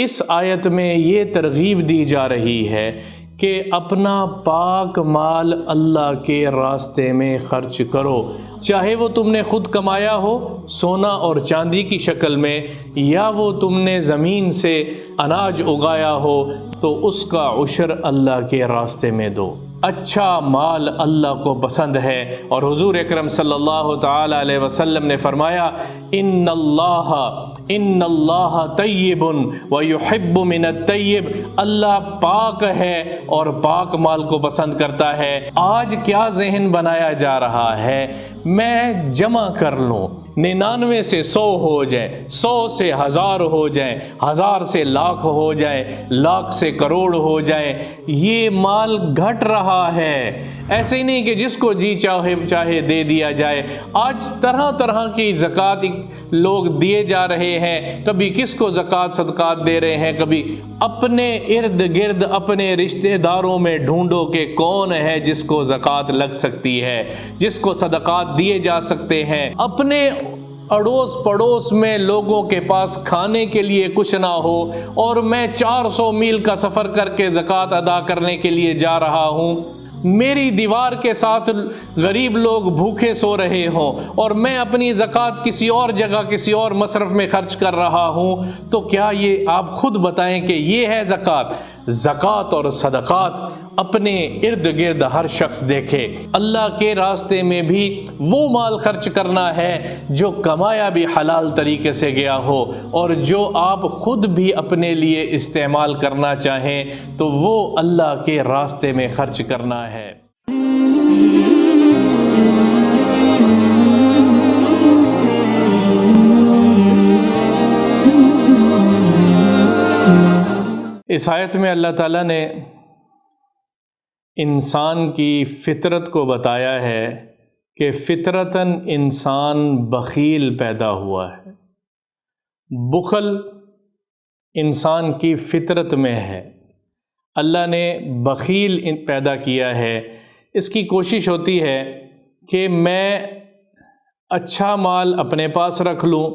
اس آیت میں یہ ترغیب دی جا رہی ہے کہ اپنا پاک مال اللہ کے راستے میں خرچ کرو، چاہے وہ تم نے خود کمایا ہو سونا اور چاندی کی شکل میں، یا وہ تم نے زمین سے اناج اگایا ہو تو اس کا عشر اللہ کے راستے میں دو۔ اچھا مال اللہ کو پسند ہے، اور حضور اکرم صلی اللہ تعالی علیہ وسلم نے فرمایا ان اللہ طیب ویحب من الطیب، اللہ پاک ہے اور پاک مال کو پسند کرتا ہے۔ آج کیا ذہن بنایا جا رہا ہے، میں جمع کر لوں، 99 سے 100 ہو جائے، 100 سے 1000 ہو جائے، 1000 سے لاکھ ہو جائے، لاکھ سے کروڑ ہو جائے، یہ مال گھٹ رہا ہے۔ ایسے ہی نہیں کہ جس کو جی چاہے دے دیا جائے۔ آج طرح طرح کی زکوٰۃ لوگ دیے جا رہے ہیں، کبھی کس کو زکوٰۃ صدقات دے رہے ہیں، کبھی اپنے ارد گرد اپنے رشتہ داروں میں ڈھونڈو کہ کون ہے جس کو زکوٰۃ لگ سکتی ہے، جس کو صدقات دیے جا سکتے ہیں۔ اپنے اڑوس پڑوس میں لوگوں کے پاس کھانے کے لیے کچھ نہ ہو اور میں 400 میل کا سفر کر کے زکوٰۃ ادا کرنے کے لیے جا رہا ہوں، میری دیوار کے ساتھ غریب لوگ بھوکے سو رہے ہوں اور میں اپنی زکوٰۃ کسی اور جگہ کسی اور مصرف میں خرچ کر رہا ہوں، تو کیا یہ آپ خود بتائیں کہ یہ ہے زکوٰۃ؟ زکوٰۃ اور صدقات اپنے ارد گرد ہر شخص دیکھے۔ اللہ کے راستے میں بھی وہ مال خرچ کرنا ہے جو کمایا بھی حلال طریقے سے گیا ہو، اور جو آپ خود بھی اپنے لیے استعمال کرنا چاہیں تو وہ اللہ کے راستے میں خرچ کرنا ہے۔ اس آیت میں اللہ تعالیٰ نے انسان کی فطرت کو بتایا ہے کہ فطرتاً انسان بخیل پیدا ہوا ہے۔ بخل انسان کی فطرت میں ہے، اللہ نے بخیل پیدا کیا ہے۔ اس کی کوشش ہوتی ہے کہ میں اچھا مال اپنے پاس رکھ لوں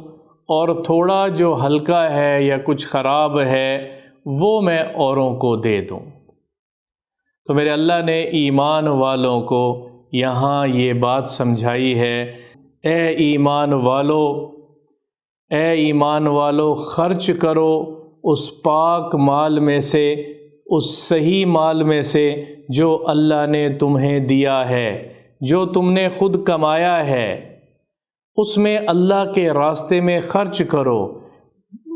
اور تھوڑا جو ہلکا ہے یا کچھ خراب ہے وہ میں اوروں کو دے دوں۔ تو میرے اللہ نے ایمان والوں کو یہاں یہ بات سمجھائی ہے، اے ایمان والو خرچ کرو اس پاک مال میں سے، اس صحیح مال میں سے جو اللہ نے تمہیں دیا ہے، جو تم نے خود کمایا ہے، اس میں اللہ کے راستے میں خرچ کرو۔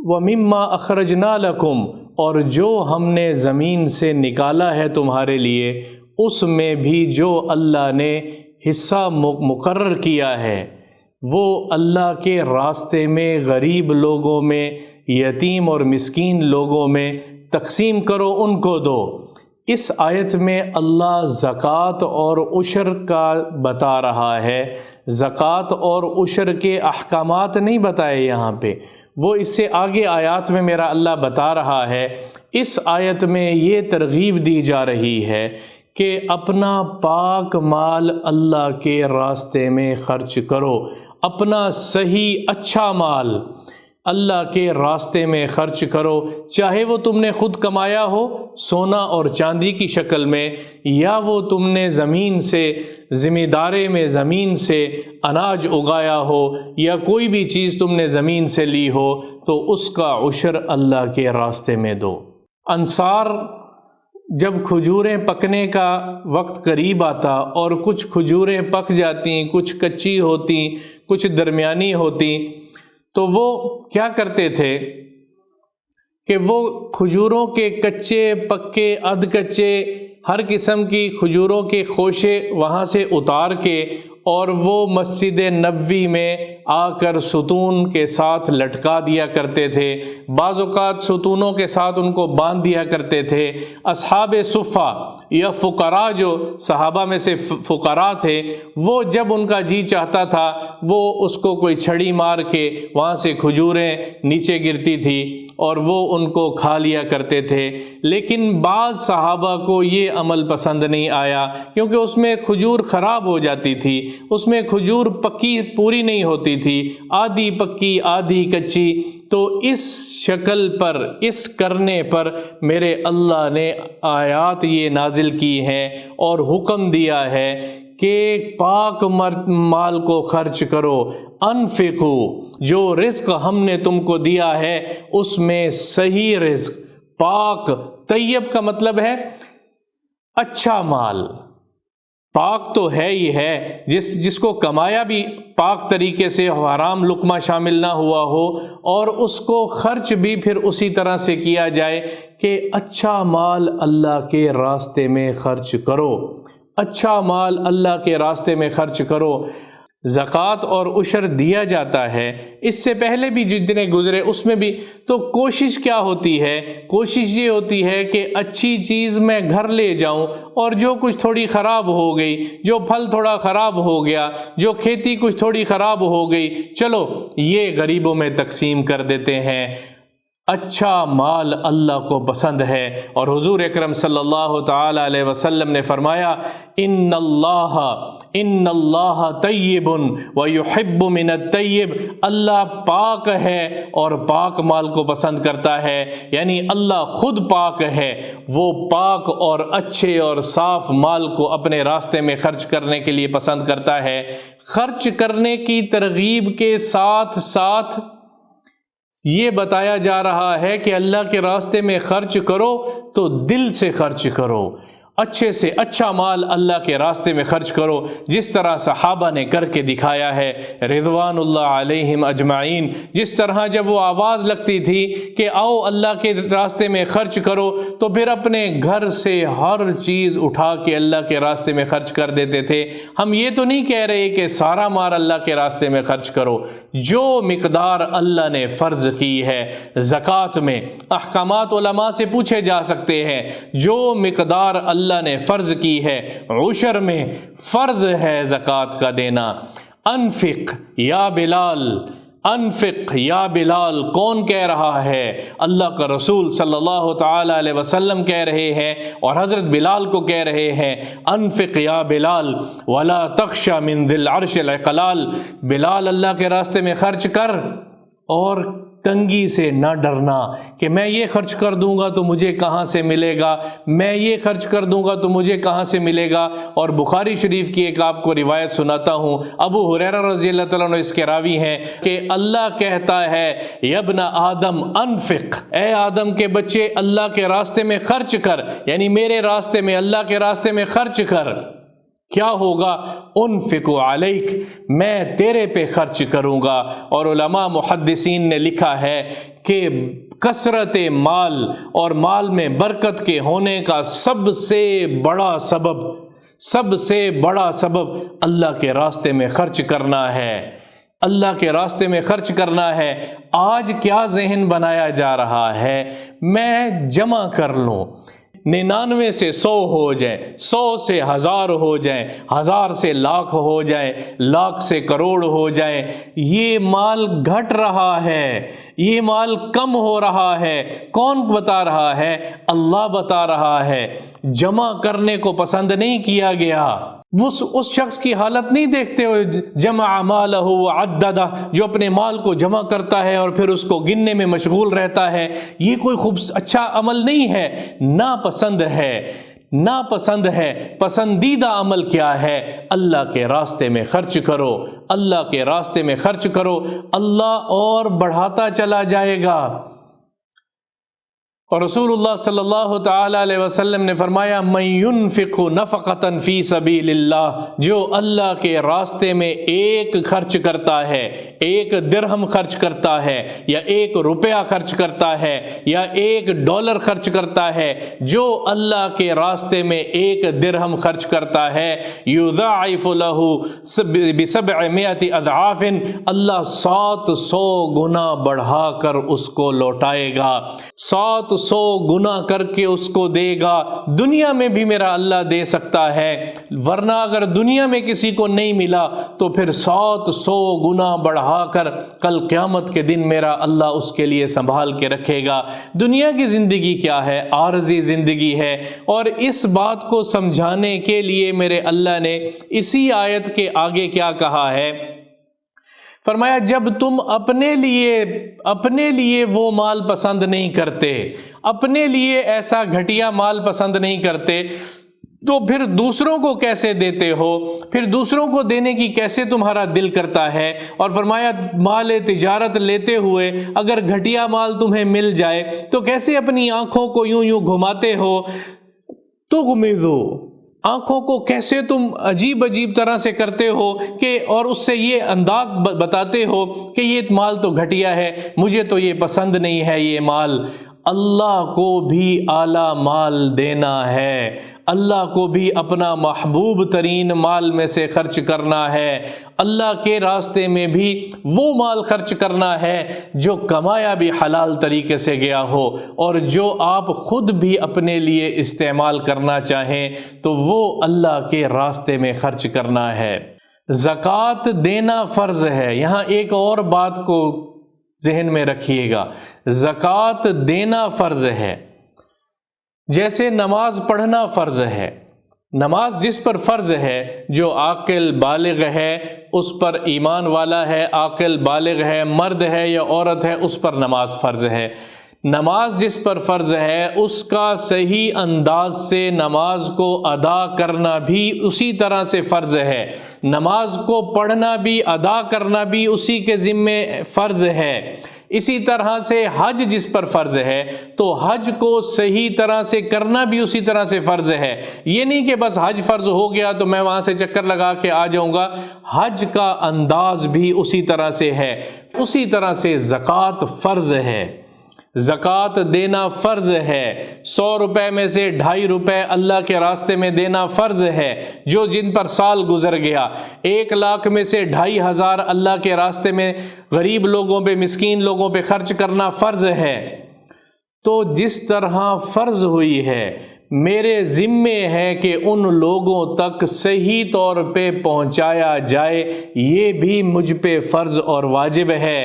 وَمِمَّا أَخْرَجْنَا لَكُمْ، اور جو ہم نے زمین سے نکالا ہے تمہارے لیے، اس میں بھی جو اللہ نے حصہ مقرر کیا ہے وہ اللہ کے راستے میں غریب لوگوں میں، یتیم اور مسکین لوگوں میں تقسیم کرو، ان کو دو۔ اس آیت میں اللہ زکوٰۃ اور عشر کا بتا رہا ہے، زکوٰۃ اور عشر کے احکامات نہیں بتائے یہاں پہ، وہ اس سے آگے آیات میں میرا اللہ بتا رہا ہے۔ اس آیت میں یہ ترغیب دی جا رہی ہے کہ اپنا پاک مال اللہ کے راستے میں خرچ کرو، اپنا صحیح اچھا مال اللہ کے راستے میں خرچ کرو، چاہے وہ تم نے خود کمایا ہو سونا اور چاندی کی شکل میں، یا وہ تم نے زمین سے ذمہ دارے میں زمین سے اناج اگایا ہو، یا کوئی بھی چیز تم نے زمین سے لی ہو تو اس کا عشر اللہ کے راستے میں دو۔ انصار جب کھجوریں پکنے کا وقت قریب آتا اور کچھ کھجوریں پک جاتی، کچھ کچی ہوتی، کچھ درمیانی ہوتی، تو وہ کیا کرتے تھے کہ وہ کھجوروں کے کچے پکے ادھ کچے ہر قسم کی کھجوروں کے خوشے وہاں سے اتار کے اور وہ مسجد نبوی میں آ کر ستون کے ساتھ لٹکا دیا کرتے تھے، بعض اوقات ستونوں کے ساتھ ان کو باندھ دیا کرتے تھے۔ اصحاب صفہ یا فقراء جو صحابہ میں سے فقراء تھے، وہ جب ان کا جی چاہتا تھا وہ اس کو کوئی چھڑی مار کے وہاں سے کھجوریں نیچے گرتی تھی اور وہ ان کو کھا لیا کرتے تھے۔ لیکن بعض صحابہ کو یہ عمل پسند نہیں آیا، کیونکہ اس میں کھجور خراب ہو جاتی تھی، اس میں کھجور پکی پوری نہیں ہوتی تھی، آدھی پکی آدھی کچی۔ تو اس شکل پر، اس کرنے پر میرے اللہ نے آیات یہ نازل کی ہیں اور حکم دیا ہے کہ پاک مال کو خرچ کرو۔ انفقو، جو رزق ہم نے تم کو دیا ہے اس میں صحیح رزق، پاک، طیب کا مطلب ہے اچھا مال۔ پاک تو ہے ہی ہے، جس کو کمایا بھی پاک طریقے سے، حرام لقمہ شامل نہ ہوا ہو، اور اس کو خرچ بھی پھر اسی طرح سے کیا جائے کہ اچھا مال اللہ کے راستے میں خرچ کرو، اچھا مال اللہ کے راستے میں خرچ کرو۔ زکوٰۃ اور عشر دیا جاتا ہے، اس سے پہلے بھی جتنے گزرے اس میں بھی تو کوشش کیا ہوتی ہے؟ کوشش یہ ہوتی ہے کہ اچھی چیز میں گھر لے جاؤں، اور جو کچھ تھوڑی خراب ہو گئی، جو پھل تھوڑا خراب ہو گیا، جو کھیتی کچھ تھوڑی خراب ہو گئی، چلو یہ غریبوں میں تقسیم کر دیتے ہیں۔ اچھا مال اللہ کو پسند ہے، اور حضور اکرم صلی اللہ تعالی علیہ وسلم نے فرمایا ان اللہ طیب ویحب من الطیب، اللہ پاک ہے اور پاک مال کو پسند کرتا ہے، یعنی اللہ خود پاک ہے، وہ پاک اور اچھے اور صاف مال کو اپنے راستے میں خرچ کرنے کے لیے پسند کرتا ہے۔ خرچ کرنے کی ترغیب کے ساتھ ساتھ یہ بتایا جا رہا ہے کہ اللہ کے راستے میں خرچ کرو تو دل سے خرچ کرو، اچھے سے اچھا مال اللہ کے راستے میں خرچ کرو، جس طرح صحابہ نے کر کے دکھایا ہے رضوان اللہ علیہم اجمعین۔ جس طرح جب وہ آواز لگتی تھی کہ آؤ اللہ کے راستے میں خرچ کرو، تو پھر اپنے گھر سے ہر چیز اٹھا کے اللہ کے راستے میں خرچ کر دیتے تھے۔ ہم یہ تو نہیں کہہ رہے کہ سارا مال اللہ کے راستے میں خرچ کرو، جو مقدار اللہ نے فرض کی ہے۔ زکوٰۃ میں احکامات علماء سے پوچھے جا سکتے ہیں، جو مقدار اللہ نے فرض کی ہے، عشر میں فرض ہے زکوٰۃ کا دینا۔ انفق یا بلال، انفق یا بلال کون کہہ رہا ہے؟ اللہ کا رسول صلی اللہ تعالی علیہ وسلم کہہ رہے ہیں، اور حضرت بلال کو کہہ رہے ہیں انفق یا بلال ولا تخش من ذی العرش العقلال، بلال اللہ کے راستے میں خرچ کر اور تنگی سے نہ ڈرنا کہ میں یہ خرچ کر دوں گا تو مجھے کہاں سے ملے گا، میں یہ خرچ کر دوں گا تو مجھے کہاں سے ملے گا۔ اور بخاری شریف کی ایک آپ کو روایت سناتا ہوں، ابو ہریرہ رضی اللہ تعالیٰ عنہ اس کے راوی ہیں کہ اللہ کہتا ہے یا ابن آدم انفق، اے آدم کے بچے اللہ کے راستے میں خرچ کر، یعنی میرے راستے میں، اللہ کے راستے میں خرچ کر۔ کیا ہوگا؟ انفق علیک، میں تیرے پہ خرچ کروں گا۔ اور علماء محدثین نے لکھا ہے کہ کثرت مال اور مال میں برکت کے ہونے کا سب سے بڑا سبب اللہ کے راستے میں خرچ کرنا ہے، اللہ کے راستے میں خرچ کرنا ہے۔ آج کیا ذہن بنایا جا رہا ہے؟ میں جمع کر لوں، 99 سے 100 ہو جائیں، 100 سے 1000 ہو جائیں، 1000 سے لاکھ ہو جائیں، لاکھ سے کروڑ ہو جائیں، یہ مال گھٹ رہا ہے، یہ مال کم ہو رہا ہے۔ کون بتا رہا ہے؟ اللہ بتا رہا ہے۔ جمع کرنے کو پسند نہیں کیا گیا۔ اس شخص کی حالت نہیں دیکھتے ہو جمع مالہ وعددہ، جو اپنے مال کو جمع کرتا ہے اور پھر اس کو گننے میں مشغول رہتا ہے، یہ کوئی اچھا عمل نہیں ہے، ناپسند ہے، ناپسند ہے۔ پسندیدہ عمل کیا ہے؟ اللہ کے راستے میں خرچ کرو، اللہ کے راستے میں خرچ کرو، اللہ اور بڑھاتا چلا جائے گا۔ اور رسول اللہ صلی اللہ تعالی علیہ وسلم نے فرمایا من ينفق نفقة فی سبیل اللہ، جو اللہ کے راستے میں ایک خرچ کرتا ہے، ایک درہم خرچ کرتا ہے، یا ایک روپیہ خرچ کرتا ہے، یا $1 خرچ کرتا ہے، جو اللہ کے راستے میں ایک درہم خرچ کرتا ہے، یضاعف له ب700 اضعاف، اللہ 700 گنا بڑھا کر اس کو لوٹائے گا، 700 100 گنا کر کے اس کو دے گا۔ دنیا میں بھی میرا اللہ دے سکتا ہے، ورنہ اگر دنیا میں کسی کو نہیں ملا تو پھر 100 گنا بڑھا کر کل قیامت کے دن میرا اللہ اس کے لیے سنبھال کے رکھے گا۔ دنیا کی زندگی کیا ہے؟ عارضی زندگی ہے۔ اور اس بات کو سمجھانے کے لیے میرے اللہ نے اسی آیت کے آگے کیا کہا ہے؟ فرمایا جب تم اپنے لیے وہ مال پسند نہیں کرتے، اپنے لیے ایسا گھٹیا مال پسند نہیں کرتے، تو پھر دوسروں کو کیسے دیتے ہو؟ پھر دوسروں کو دینے کی کیسے تمہارا دل کرتا ہے؟ اور فرمایا مال تجارت لیتے ہوئے اگر گھٹیا مال تمہیں مل جائے تو کیسے اپنی آنکھوں کو یوں گھماتے ہو؟ تغمضو، آنکھوں کو کیسے تم عجیب طرح سے کرتے ہو کہ اور اس سے یہ انداز بتاتے ہو کہ یہ مال تو گھٹیا ہے، مجھے تو یہ پسند نہیں ہے یہ مال۔ اللہ کو بھی اعلیٰ مال دینا ہے، اللہ کو بھی اپنا محبوب ترین مال میں سے خرچ کرنا ہے، اللہ کے راستے میں بھی وہ مال خرچ کرنا ہے جو کمایا بھی حلال طریقے سے گیا ہو، اور جو آپ خود بھی اپنے لیے استعمال کرنا چاہیں تو وہ اللہ کے راستے میں خرچ کرنا ہے۔ زکوٰۃ دینا فرض ہے۔ یہاں ایک اور بات کو ذہن میں رکھیے گا، زکوٰۃ دینا فرض ہے، جیسے نماز پڑھنا فرض ہے۔ نماز جس پر فرض ہے، جو عاقل بالغ ہے اس پر ایمان والا ہے، عاقل بالغ ہے، مرد ہے یا عورت ہے، اس پر نماز فرض ہے۔ نماز جس پر فرض ہے اس کا صحیح انداز سے نماز کو ادا کرنا بھی اسی طرح سے فرض ہے، نماز کو پڑھنا بھی ادا کرنا بھی اسی کے ذمے فرض ہے۔ اسی طرح سے حج جس پر فرض ہے تو حج کو صحیح طرح سے کرنا بھی اسی طرح سے فرض ہے۔ یہ نہیں کہ بس حج فرض ہو گیا تو میں وہاں سے چکر لگا کے آ جاؤں گا، حج کا انداز بھی اسی طرح سے ہے۔ اسی طرح سے زکوٰۃ فرض ہے، زکوٰۃ دینا فرض ہے۔ 100 روپے میں سے 2.5 روپے اللہ کے راستے میں دینا فرض ہے، جو جن پر سال گزر گیا۔ 1 لاکھ میں سے 2,500 اللہ کے راستے میں غریب لوگوں پہ، مسکین لوگوں پہ خرچ کرنا فرض ہے۔ تو جس طرح فرض ہوئی ہے، میرے ذمے ہے کہ ان لوگوں تک صحیح طور پہ پہنچایا جائے، یہ بھی مجھ پہ فرض اور واجب ہے۔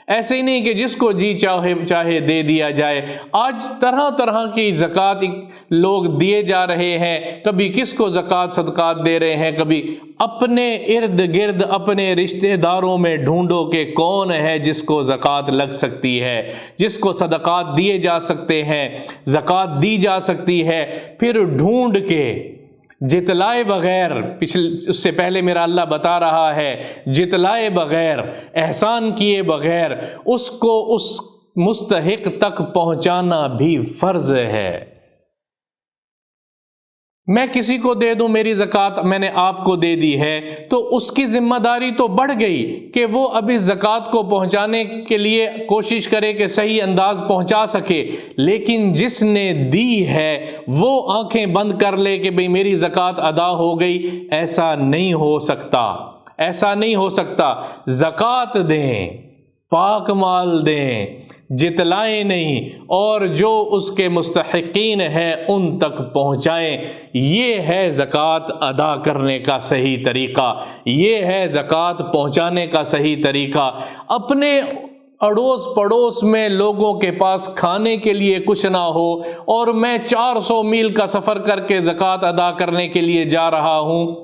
ایسے ہی نہیں کہ جس کو جی چاہے دے دیا جائے۔ آج طرح طرح کی زکوٰۃ لوگ دیے جا رہے ہیں، کبھی کس کو زکوٰۃ صدقات دے رہے ہیں، کبھی اپنے ارد گرد اپنے رشتہ داروں میں ڈھونڈو کہ کون ہے جس کو زکوٰۃ لگ سکتی ہے، جس کو صدقات دیے جا سکتے ہیں، زکوٰۃ دی جا سکتی ہے، پھر ڈھونڈ کے جتلائے بغیر، اس سے پہلے میرا اللہ بتا رہا ہے جتلائے بغیر، احسان کیے بغیر اس کو اس مستحق تک پہنچانا بھی فرض ہے۔ میں کسی کو دے دوں، میری زکوٰۃ میں نے آپ کو دے دی ہے تو اس کی ذمہ داری تو بڑھ گئی کہ وہ اب اس زکوٰۃ کو پہنچانے کے لیے کوشش کرے کہ صحیح انداز پہنچا سکے، لیکن جس نے دی ہے وہ آنکھیں بند کر لے کہ بھئی میری زکوٰۃ ادا ہو گئی، ایسا نہیں ہو سکتا، ایسا نہیں ہو سکتا۔ زکوٰۃ دیں، پاک مال دیں، جتلائیں نہیں، اور جو اس کے مستحقین ہیں ان تک پہنچائیں۔ یہ ہے زکوٰۃ ادا کرنے کا صحیح طریقہ، یہ ہے زکوٰۃ پہنچانے کا صحیح طریقہ۔ اپنے اڑوس پڑوس میں لوگوں کے پاس کھانے کے لیے کچھ نہ ہو اور میں 400 میل کا سفر کر کے زکوٰۃ ادا کرنے کے لیے جا رہا ہوں،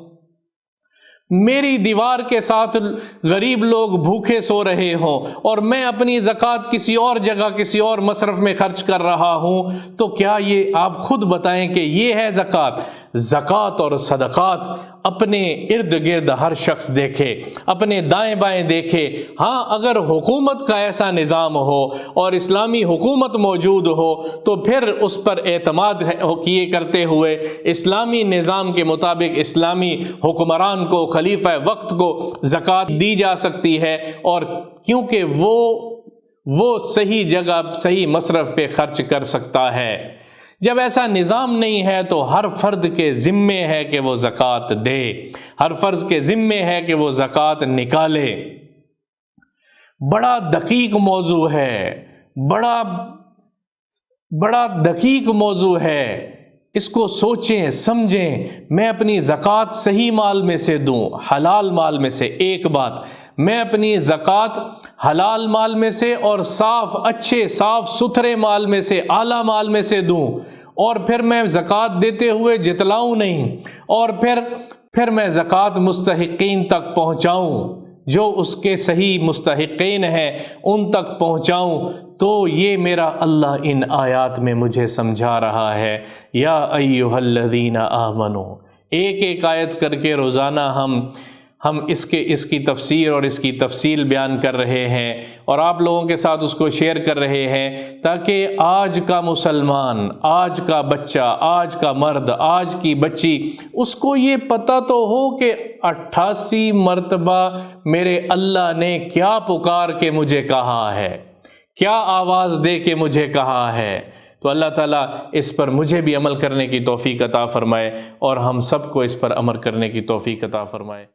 میری دیوار کے ساتھ غریب لوگ بھوکے سو رہے ہوں اور میں اپنی زکوٰۃ کسی اور جگہ کسی اور مصرف میں خرچ کر رہا ہوں، تو کیا یہ آپ خود بتائیں کہ یہ ہے زکوٰۃ؟ زکوٰۃ اور صدقات اپنے ارد گرد ہر شخص دیکھے، اپنے دائیں بائیں دیکھے۔ ہاں، اگر حکومت کا ایسا نظام ہو اور اسلامی حکومت موجود ہو تو پھر اس پر اعتماد کیے کرتے ہوئے اسلامی نظام کے مطابق اسلامی حکمران کو، خلیفہ وقت کو زکوٰۃ دی جا سکتی ہے، اور کیونکہ وہ صحیح جگہ صحیح مصرف پہ خرچ کر سکتا ہے۔ جب ایسا نظام نہیں ہے تو ہر فرد کے ذمے ہے کہ وہ زکوٰۃ دے، ہر فرد کے ذمے ہے کہ وہ زکوٰۃ نکالے۔ بڑا دقیق موضوع ہے، بڑا بڑا دقیق موضوع ہے، اس کو سوچیں سمجھیں۔ میں اپنی زکوٰۃ صحیح مال میں سے دوں، حلال مال میں سے۔ ایک بات، میں اپنی زکوٰۃ حلال مال میں سے اور صاف اچھے صاف ستھرے مال میں سے، اعلیٰ مال میں سے دوں، اور پھر میں زکوٰۃ دیتے ہوئے جتلاؤں نہیں، اور پھر میں زکوٰۃ مستحقین تک پہنچاؤں، جو اس کے صحیح مستحقین ہیں ان تک پہنچاؤں۔ تو یہ میرا اللہ ان آیات میں مجھے سمجھا رہا ہے۔ یا ایھا الذین آمنوا، ایک ایک آیت کر کے روزانہ ہم اس کی تفسیر اور اس کی تفصیل بیان کر رہے ہیں، اور آپ لوگوں کے ساتھ اس کو شیئر کر رہے ہیں، تاکہ آج کا مسلمان، آج کا بچہ، آج کا مرد، آج کی بچی، اس کو یہ پتہ تو ہو کہ 88 مرتبہ میرے اللہ نے کیا پکار کے مجھے کہا ہے، کیا آواز دے کے مجھے کہا ہے۔ تو اللہ تعالیٰ اس پر مجھے بھی عمل کرنے کی توفیق عطا فرمائے، اور ہم سب کو اس پر عمل کرنے کی توفیق عطا فرمائے۔